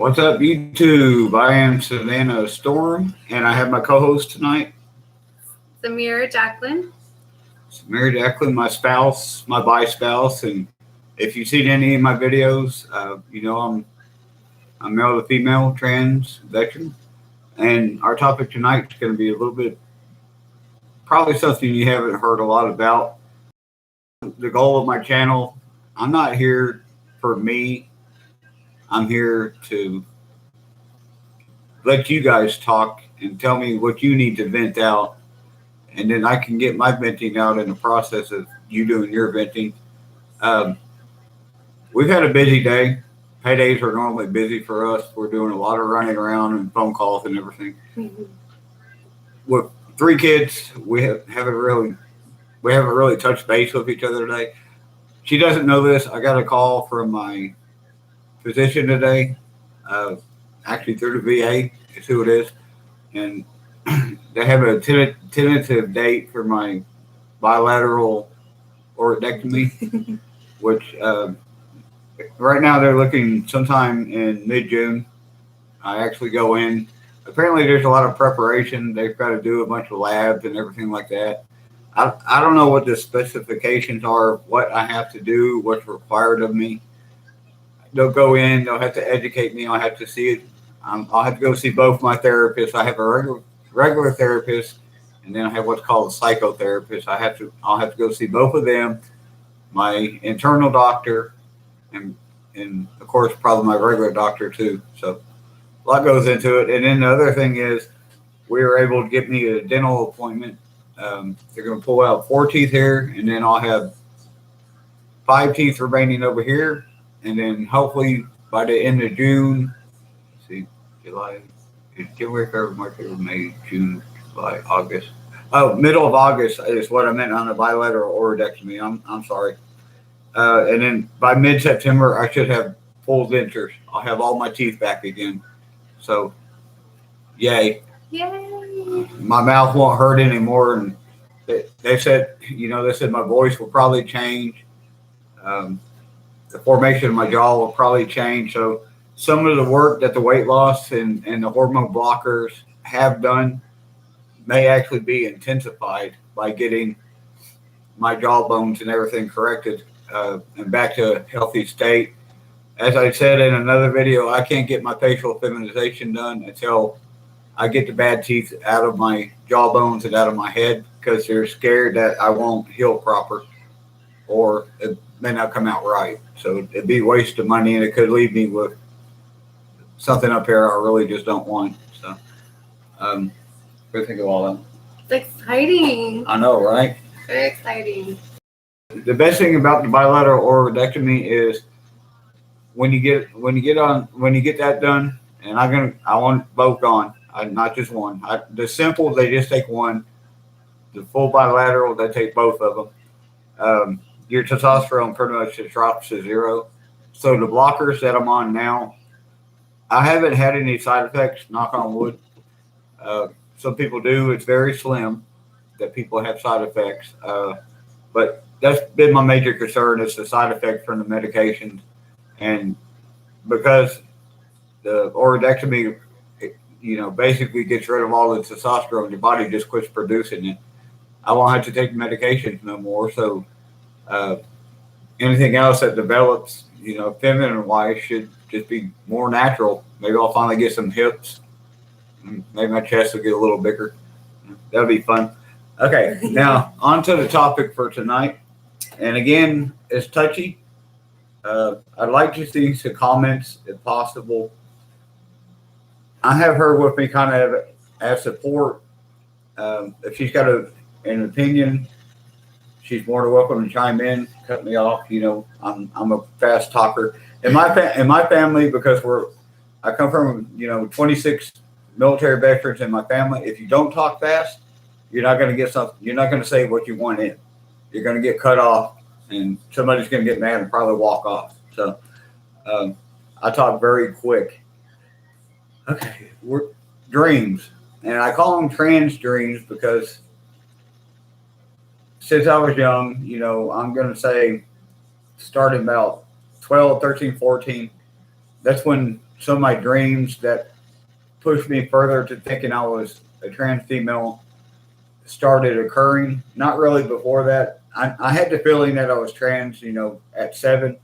What's up, YouTube? I am Savannah Storm, and I have my co-host tonight, Jacqueline. Jacqueline, my spouse, my bi spouse, and if you've seen any of my videos, you know I'm male to female, trans, veteran, and our topic tonight is going to be a little bit, probably something you haven't heard a lot about. The goal of my channel, I'm not here for me. I'm here to let you guys talk and tell me what you need to vent out, and then I can get my venting out in the process of you doing your venting. We've had a busy day. Paydays are normally busy for us. We're doing a lot of running around and phone calls and everything. Mm-hmm. With 3 kids, we haven't really touched base with each other today. She doesn't know this. I got a call from my physician today, actually through the VA, is who it is, and they have a tentative date for my bilateral organectomy, which right now they're looking sometime in mid-June. I actually go in. Apparently there's a lot of preparation. They've got to do a bunch of labs and everything like that. I don't know what the specifications are, what I have to do, what's required of me. They'll go in, they'll have to educate me, I'll have to see it. I'll have to go see both my therapists. I have a regular therapist, and then I have what's called a psychotherapist. I'll have to go see both of them, my internal doctor, and of course probably my regular doctor too. So a lot goes into it. And then the other thing is we were able to get me a dental appointment. They're going to pull out 4 teeth here, and then I'll have 5 teeth remaining over here. And then hopefully by the end of June, July, January, February, March, April, May, June, July, August. Oh, middle of August is what I meant on the bilateral organectomy. I'm sorry. And then by mid-September, I should have full dentures. I'll have all my teeth back again. So, yay. Yay. My mouth won't hurt anymore. And they said my voice will probably change. The formation of my jaw will probably change. So some of the work that the weight loss and the hormone blockers have done may actually be intensified by getting my jawbones and everything corrected and back to a healthy state. As I said in another video, I can't get my facial feminization done until I get the bad teeth out of my jawbones and out of my head, because they're scared that I won't heal proper or it may not come out right. So it'd be a waste of money, and it could leave me with something up here I really just don't want. So what do you think of all that? It's exciting. I know, right? Very exciting. The best thing about the bilateral organectomy is when you get that done, and I want both gone, not just one. The simple, they just take one. The full bilateral, they take both of them. Your testosterone pretty much just drops to 0. So the blockers that I'm on now, I haven't had any side effects, knock on wood. Some people do. It's very slim that people have side effects. But that's been my major concern, is the side effects from the medications. And because the organectomy, basically gets rid of all the testosterone, your body just quits producing it. I won't have to take medications no more. So anything else that develops, feminine wise, should just be more natural. Maybe I'll finally get some hips. Maybe my chest will get a little bigger. That'll be fun. Okay, now on to the topic for tonight. And again, it's touchy. I'd like to see some comments if possible. I have her with me kind of as support. If she's got an opinion, she's more than welcome to chime in, cut me off. I'm a fast talker. In my family, because I come from 26 military veterans in my family. If you don't talk fast, you're not going to get something. You're not going to say what you want in. You're going to get cut off, and somebody's going to get mad and probably walk off. So I talk very quick. Okay, we're dreams, and I call them trans dreams because since I was young, I'm going to say starting about 12, 13, 14, that's when some of my dreams that pushed me further to thinking I was a trans female started occurring. Not really before that. I had the feeling that I was trans, at 7,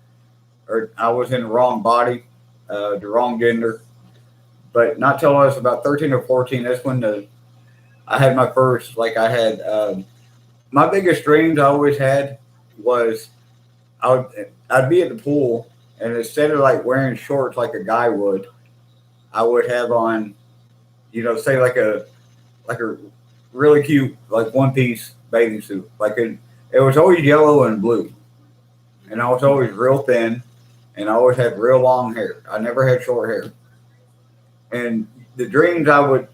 or I was in the wrong body, the wrong gender. But not till I was about 13 or 14, that's when I had my first, my biggest dreams I always had was I'd be at the pool, and instead of like wearing shorts like a guy would, I would have on, say like a really cute like one piece bathing suit. It was always yellow and blue, and I was always real thin, and I always had real long hair. I never had short hair. And these dreams I would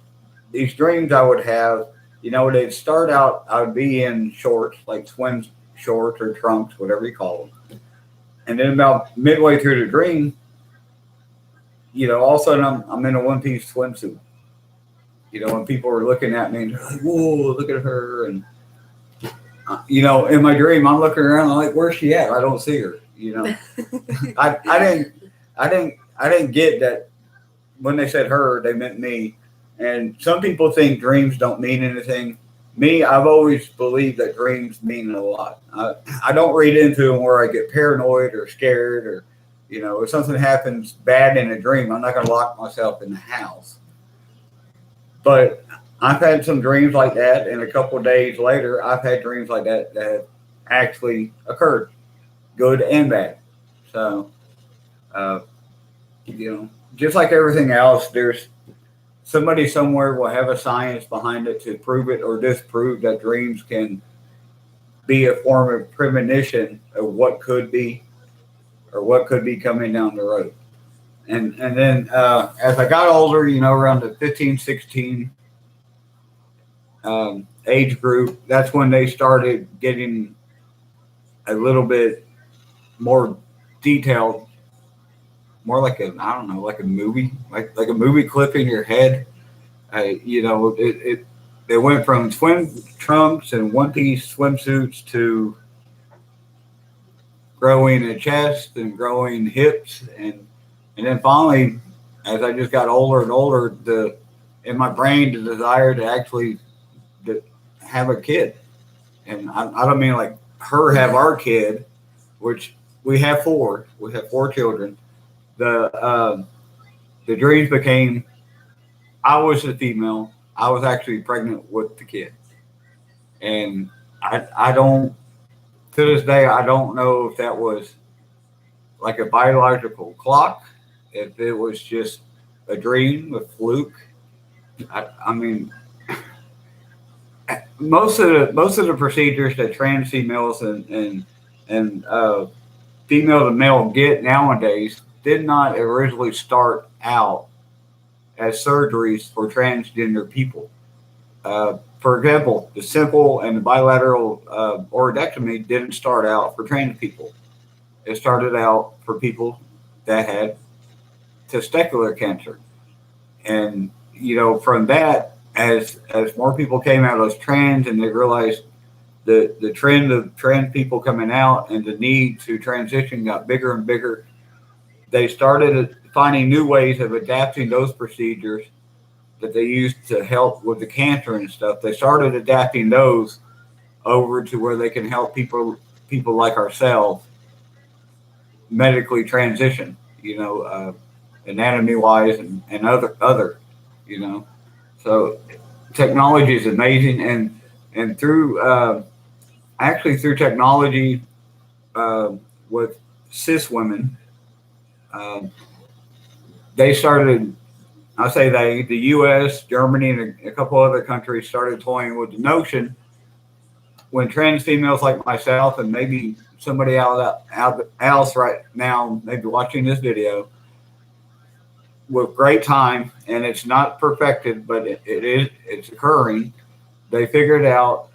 have, they'd start out, I would be in shorts, like swim shorts or trunks, whatever you call them. And then about midway through the dream, all of a sudden I'm in a one piece swimsuit. When people were looking at me and they're like, whoa, look at her. And, in my dream, I'm looking around, I'm like, where's she at? I don't see her. I didn't get that when they said her, they meant me. And some people think dreams don't mean anything. Me, I've always believed that dreams mean a lot. I don't read into them where I get paranoid or scared, or, if something happens bad in a dream, I'm not going to lock myself in the house. But I've had some dreams like that, and a couple of days later, I've had dreams like that have actually occurred, good and bad. So, just like everything else, there's somebody somewhere will have a science behind it to prove it or disprove that dreams can be a form of premonition of what could be or what could be coming down the road. And then as I got older, around the 15, 16 age group, that's when they started getting a little bit more detailed, more like like a movie, like a movie clip in your head. It went from swim trunks and one piece swimsuits to growing a chest and growing hips, and then finally, as I just got older and older, in my brain, the desire to actually have a kid. And I don't mean like her have our kid, which we have 4. We have 4 children. The dreams became, I was a female. I was actually pregnant with the kid. And I don't, to this day, I don't know if that was like a biological clock, if it was just a dream, a fluke. I mean, most of the procedures that trans females and female to male get nowadays did not originally start out as surgeries for transgender people. For example, the simple and the bilateral organectomy didn't start out for trans people. It started out for people that had testicular cancer. And, from that, as more people came out as trans and they realized the trend of trans people coming out and the need to transition got bigger and bigger, they started finding new ways of adapting those procedures that they used to help with the cancer and stuff. They started adapting those over to where they can help people like ourselves medically transition, anatomy wise and other. So technology is amazing, and through through technology with cis women, they started, the U.S., Germany, and a couple other countries started toying with the notion when trans females like myself and maybe somebody else right now, maybe watching this video, with great time, and it's not perfected, but it's occurring. They figured out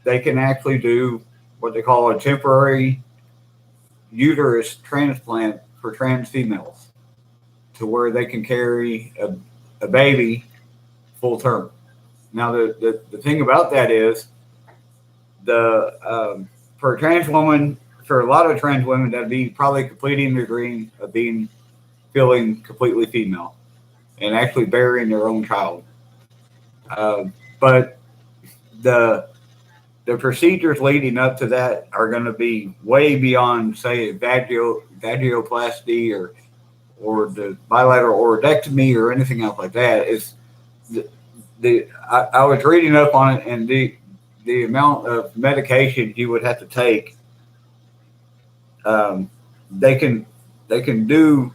they can actually do what they call a temporary uterus transplant for trans females, to where they can carry a baby full term. Now, the thing about that is for a lot of trans women, that'd be probably completing their dream of being feeling completely female and actually bearing their own child. But the procedures leading up to that are going to be way beyond, say, vaginoplasty or the bilateral organectomy or anything else like that. It's I was reading up on it, and the amount of medication you would have to take, they can do,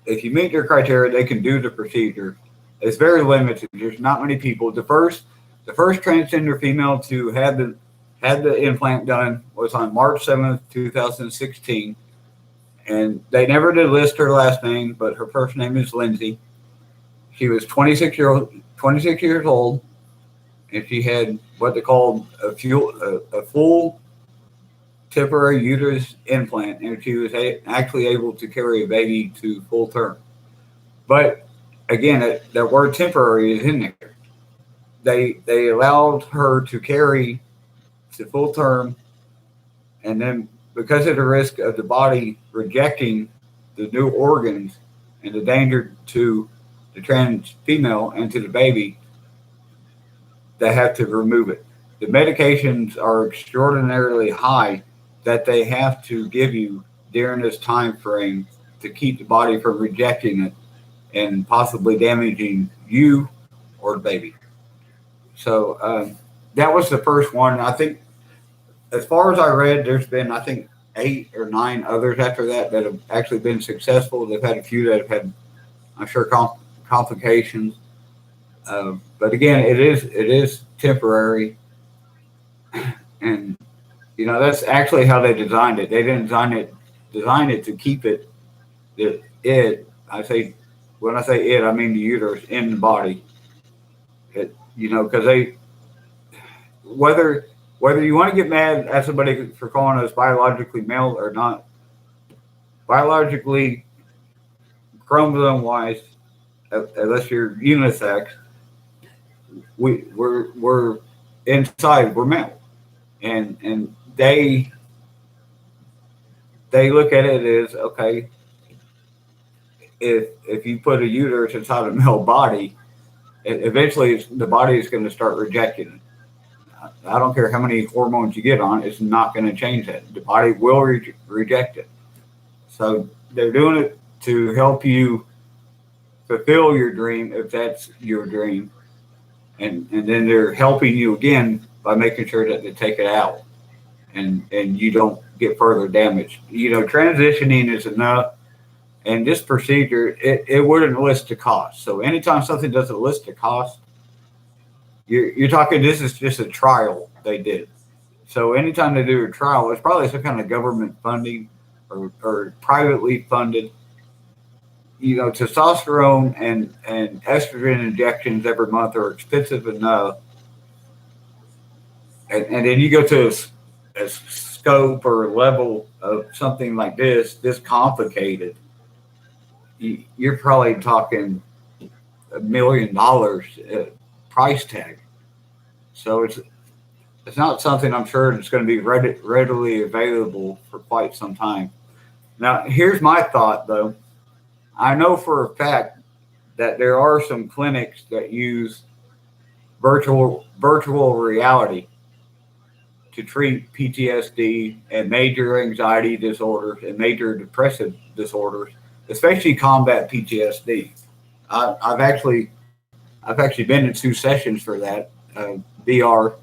if you meet their criteria, they can do the procedure. It's very limited. There's not many people. The first transgender female to have the implant done was on March 7th, 2016. And they never did list her last name, but her first name is Lindsey. She was 26 years old, and she had what they called a full temporary uterus implant, and she was actually able to carry a baby to full term. But again, that word temporary is in there. They allowed her to carry to full term, and then because of the risk of the body rejecting the new organs and the danger to the trans female and to the baby, they have to remove it. The medications are extraordinarily high that they have to give you during this time frame to keep the body from rejecting it and possibly damaging you or the baby. So that was the first one. I think, as far as I read, there's been, I think, 8 or 9 others after that have actually been successful. They've had a few that have had, I'm sure, complications. But again, it is temporary, and that's actually how they designed it. They didn't design it to keep it. When I say it, I mean the uterus in the body. Because whether you want to get mad at somebody for calling us biologically male or not, biologically, chromosome-wise, unless you're unisex, we're inside, we're male, and they look at it as, okay, if you put a uterus inside a male body, eventually the body is going to start rejecting it. I don't care how many hormones you get on, it's not going to change that. The body will reject it. So they're doing it to help you fulfill your dream, if that's your dream. And then they're helping you again by making sure that they take it out and you don't get further damage. Transitioning is enough. And this procedure, it wouldn't list the cost. So anytime something doesn't list the cost, you're talking, this is just a trial they did. So anytime they do a trial, it's probably some kind of government funding or privately funded. Testosterone and estrogen injections every month are expensive enough. And then you go to a scope or level of something like this complicated, you're probably talking $1 million price tag. So it's not something I'm sure that's going to be readily available for quite some time. Now, here's my thought, though. I know for a fact that there are some clinics that use virtual reality to treat PTSD and major anxiety disorders and major depressive disorders, especially combat PTSD. I've actually been in 2 sessions for that VR,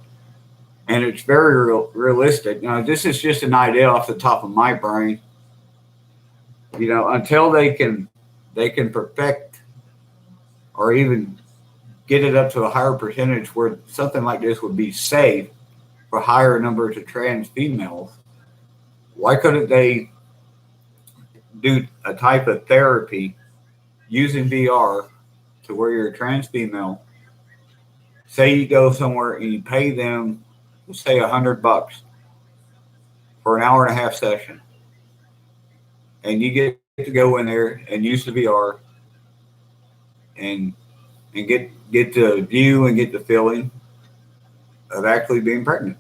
and it's very realistic. Now, this is just an idea off the top of my brain. Until they can perfect or even get it up to a higher percentage where something like this would be safe for higher numbers of trans females, why couldn't they do a type of therapy using VR to where you're a trans female? Say you go somewhere and you pay them, let's say $100 for an hour and a half session, and you get to go in there and use the VR and get the view and get the feeling of actually being pregnant.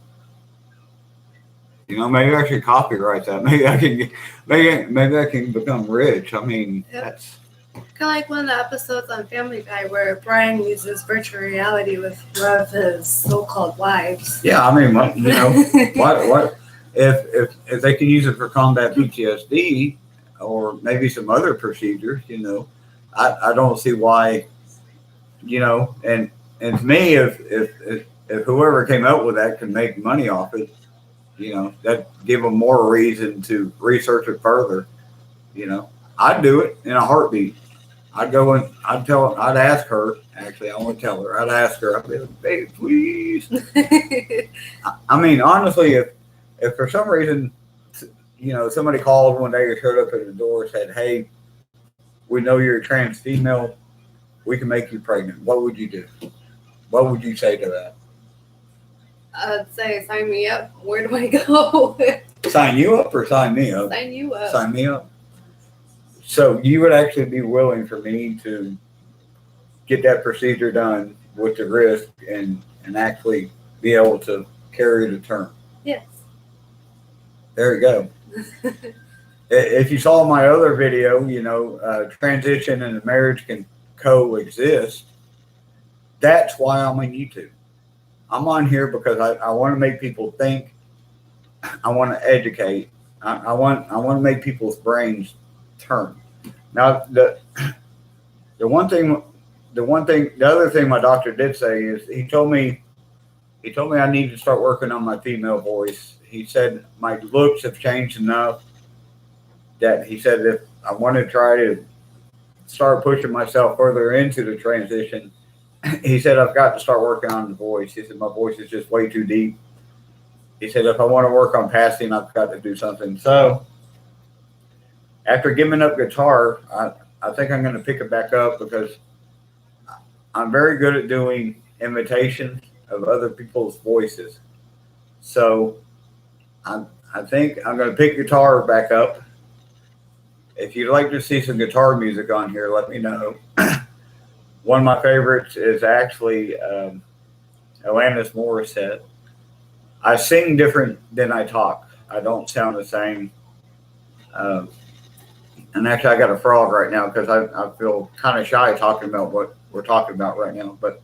You know, maybe I should copyright that. Maybe I can maybe I can become rich. I mean, Yep. that's Kind of like one of the episodes on Family Guy where Brian uses virtual reality with one of his so-called wives. yeah. I mean, what, you know, what if they can use it for combat PTSD or maybe some other procedures? You know, I don't see why. You know, and to me, if whoever came up with that can make money off it, you know, that give them more reason to research it further. You know, I'd do it in a heartbeat. I'd go and I'd ask her. Actually, I won't tell her. I'd ask her. I'd be like, baby, please. I mean, honestly, if for some reason, you know, somebody called one day or showed up at the door and said, "Hey, we know you're a trans female. We can make you pregnant." What would you do? What would you say to that? I'd say, sign me up. Where do I go? Sign you up or sign me up? Sign you up. Sign me up. So you would actually be willing for me to get that procedure done with the risk and actually be able to carry the term. Yes. There you go. If you saw my other video, you know, transition and marriage can coexist. That's why I'm on YouTube. I'm on here because I want to make people think. I want to educate. I want to make people's brains turn. Now the other thing my doctor did say is he told me I need to start working on my female voice. He said my looks have changed enough that he said if I want to try to start pushing myself further into the transition, he said I've got to start working on the voice. He said my voice is just way too deep. He said if I want to work on passing, I've got to do something. So after giving up guitar, I think I'm going to pick it back up because I'm very good at doing imitations of other people's voices. So I think I'm going to pick guitar back up. If you'd like to see some guitar music on here, let me know. One of my favorites is actually Alanis Morissette. I sing different than I talk. I don't sound the same. And actually, I got a frog right now because I feel kind of shy talking about what we're talking about right now. But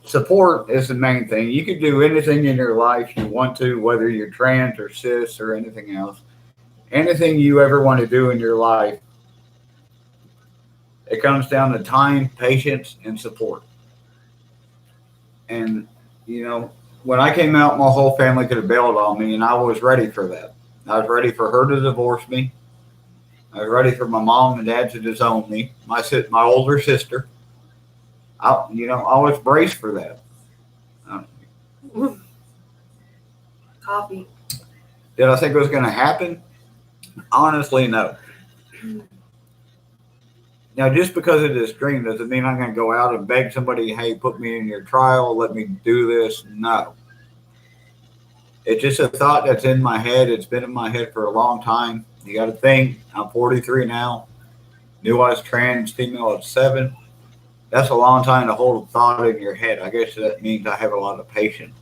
support is the main thing. You can do anything in your life you want to, whether you're trans or cis or anything else. Anything you ever want to do in your life, it comes down to time, patience, and support. And, you know, when I came out, my whole family could have bailed on me, and I was ready for that. I was ready for her to divorce me. I was ready for my mom and dad to disown me. My older sister. I was braced for that. Coffee. Did I think it was going to happen? Honestly, no. Now, just because of this dream doesn't mean I'm going to go out and beg somebody, hey, put me in your trial, let me do this. No. It's just a thought that's in my head. It's been in my head for a long time. You got to think, I'm 43 now. Knew I was trans female at 7. That's a long time to hold a thought in your head. I guess that means I have a lot of patience.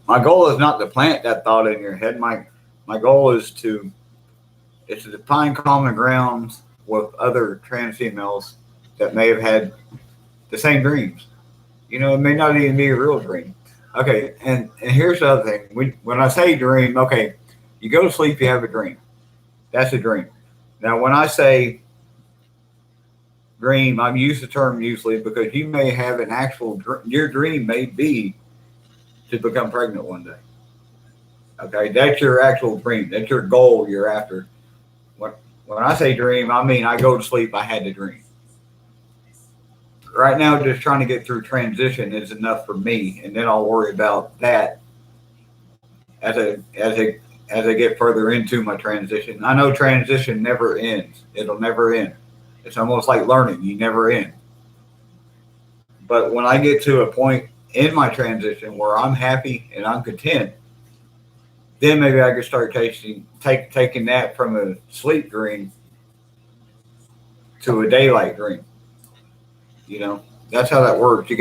My goal is not to plant that thought in your head. My goal is to find common grounds with other trans females that may have had the same dreams. You know, it may not even be a real dream. Okay, and here's the other thing. When I say dream, okay, you go to sleep, you have a dream. That's a dream. Now, when I say dream, I use the term usually because you may have an actual your dream may be to become pregnant one day. Okay, that's your actual dream. That's your goal you're after. When I say dream, I mean I go to sleep, I had the dream. Right now, just trying to get through transition is enough for me, and then I'll worry about that as I get further into my transition. I know transition never ends. It'll never end. It's almost like learning. You never end. But when I get to a point in my transition where I'm happy and I'm content, then maybe I could start taking that from a sleep dream to a daylight dream. You know, that's how that works.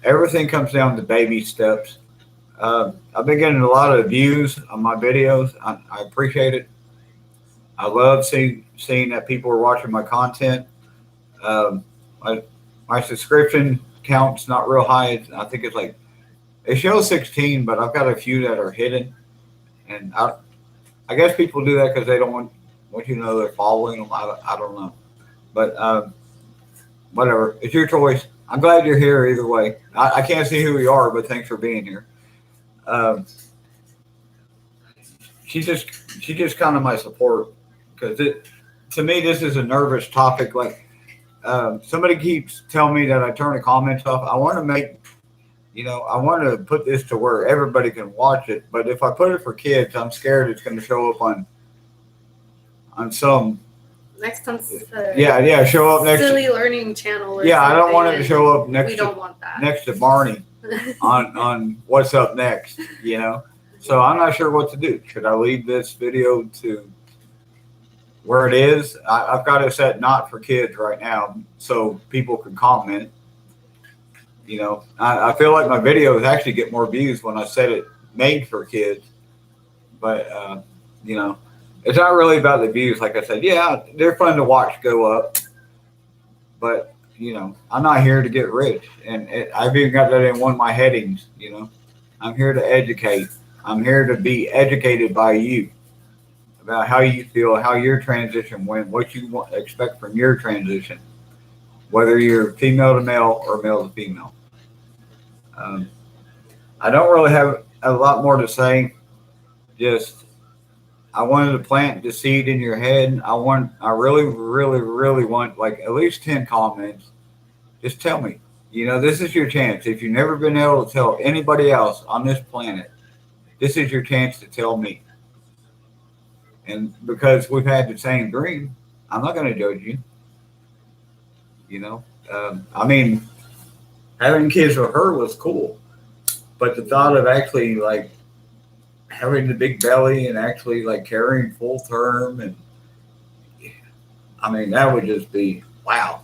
Everything comes down to baby steps. I've been getting a lot of views on my videos. I appreciate it. I love seeing that people are watching my content. Um, my subscription count's not real high. I think it's like, it shows 16, but I've got a few that are hidden. And I guess people do that because they don't want you to know they're following them. I don't know. But whatever. It's your choice. I'm glad you're here either way. I can't see who you are, but thanks for being here. She's just kind of my support, because to me, this is a nervous topic. Like, somebody keeps telling me that I turn the comments off. I want to I want to put this to where everybody can watch it. But if I put it for kids, I'm scared it's going to show up on some. Next time, show up next silly learning channel. Or I don't want it to show up we don't want that next to Barney on what's up next. So I'm not sure what to do. Should I leave this video to where it is? I've got it set not for kids right now, so people can comment. I feel like my videos actually get more views when I set it made for kids, but it's not really about the views. Like I said, yeah, they're fun to watch go up, but I'm not here to get rich, and I've even got that in one of my headings. I'm here to educate. I'm here to be educated by you about how you feel, how your transition went, what you expect from your transition, whether you're female to male or male to female. I don't really have a lot more to say. Just, I wanted to plant the seed in your head. I really, really, really want like at least 10 comments. Just tell me, this is your chance. If you've never been able to tell anybody else on this planet, this is your chance to tell me. And because we've had the same dream, I'm not going to judge you. Having kids with her was cool, but the thought of actually like having the big belly and actually like carrying full term, and that would just be wow.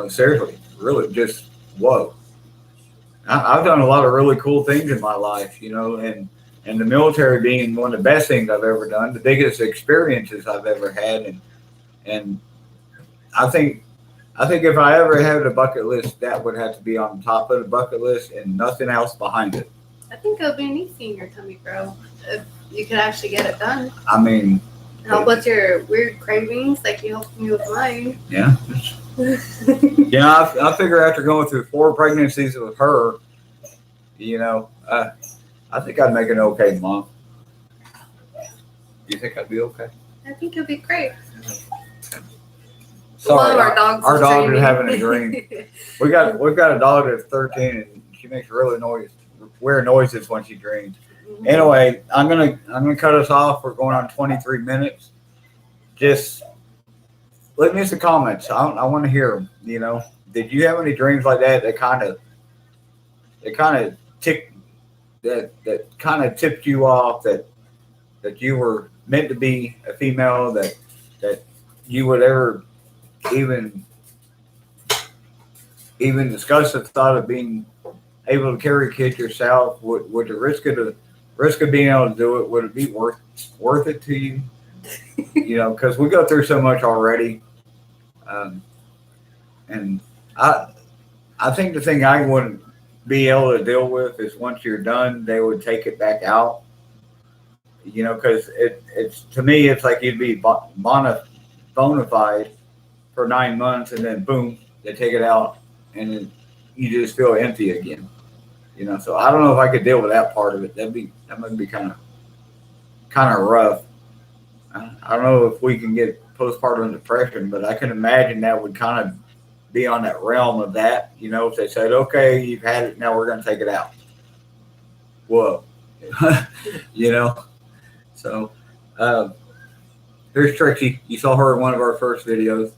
Seriously, really, just whoa. I've done a lot of really cool things in my life, and the military being one of the best things I've ever done, the biggest experiences I've ever had, and I think if I ever had a bucket list, that would have to be on top of the bucket list and nothing else behind it. I think it would be neat seeing your tummy grow if you could actually get it done. Help with your weird cravings, like you helped me with mine. Yeah. I figure after going through 4 pregnancies with her, I think I'd make an okay mom. You think I'd be okay? I think it'd be great. Sorry, our dog is having a dream. We've got a dog that's 13, and she makes really weird noises when she dreams. Mm-hmm. Anyway, I'm gonna cut us off. We're going on 23 minutes. Just leave me some comments. I want to hear them. Did you have any dreams like that that kind of tipped you off that you were meant to be a female, that you would ever even discuss the thought of being able to carry a kid yourself? Would the risk of being able to do it, would it be worth it to you? Because we go through so much already, and I think the thing I wouldn't be able to deal with is once you're done, they would take it back out. Because it's to me, it's like you'd be bona fide for 9 months, and then boom, they take it out, and then you just feel empty again. So I don't know if I could deal with that part of it. That might be kind of rough. I don't know if we can get postpartum depression, but I can imagine that would kind of be on that realm of that. If they said, okay, you've had it, now we're going to take it out. Whoa. So here's Trixie. You saw her in one of our first videos,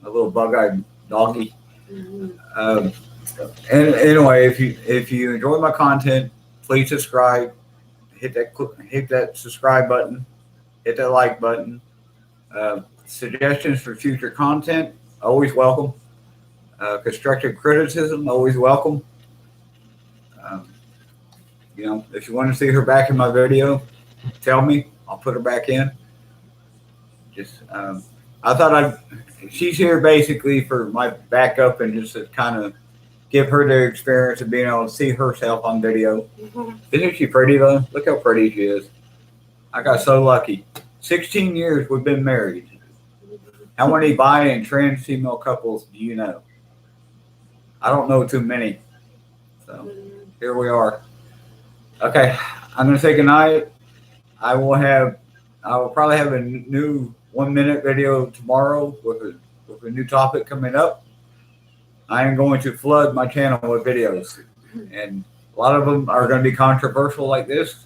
a little bug-eyed doggy. Mm-hmm. And anyway, if you enjoy my content, please subscribe. Hit that subscribe button. Hit that like button. Suggestions for future content, always welcome. Constructive criticism, always welcome. You know, if you want to see her back in my video, tell me. I'll put her back in. Just, I thought she's here basically for my backup and just to kind of give her the experience of being able to see herself on video. Isn't she pretty though? Look how pretty she is. I got so lucky. 16 years we've been married. How many bi and trans female couples do you know? I don't know too many. So here we are. Okay, I'm gonna say goodnight. I will probably have a new 1-minute video tomorrow with a new topic coming up. I am going to flood my channel with videos, and a lot of them are going to be controversial like this,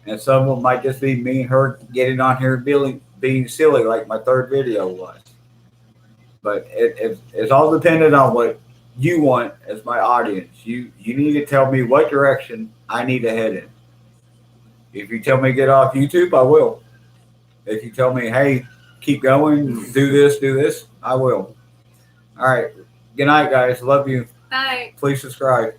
and some of them might just be me and her getting on here being silly like my third video was. But it's all dependent on what you want as my audience. You need to tell me what direction I need to head in. If you tell me to get off YouTube, I will. If you tell me, hey, keep going, do this, I will. All right. Good night, guys. Love you. Bye. Please subscribe.